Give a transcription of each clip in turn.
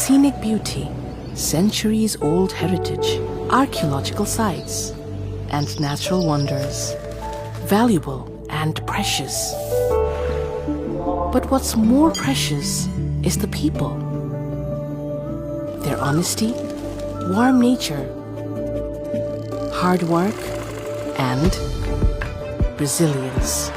scenic beauty, centuries-old heritage, archaeological sites, and natural wonders, valuable and precious. But what's more precious is the people. Their honesty, warm nature, hard work, and resilience.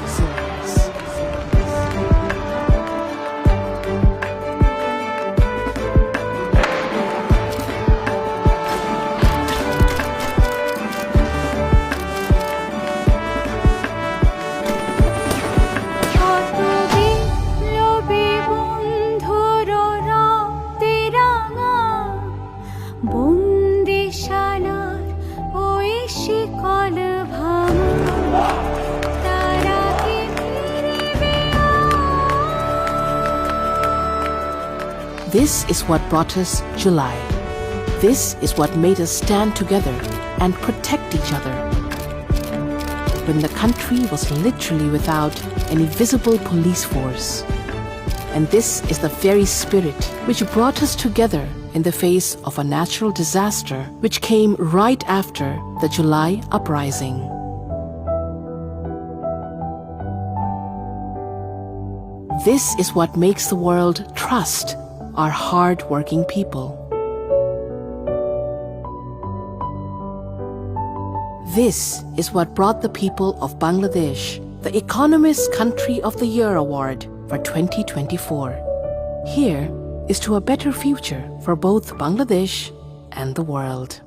This is what brought us July. This is what made us stand together and protect each other. When the country was literally without any visible police force. And this is the very spirit which brought us together in the face of a natural disaster which came right after the July uprising. This is what makes the world trust our hard-working people. This is what brought the people of Bangladesh the Economist Country of the Year Award for 2024. Here is to a better future for both Bangladesh and the world.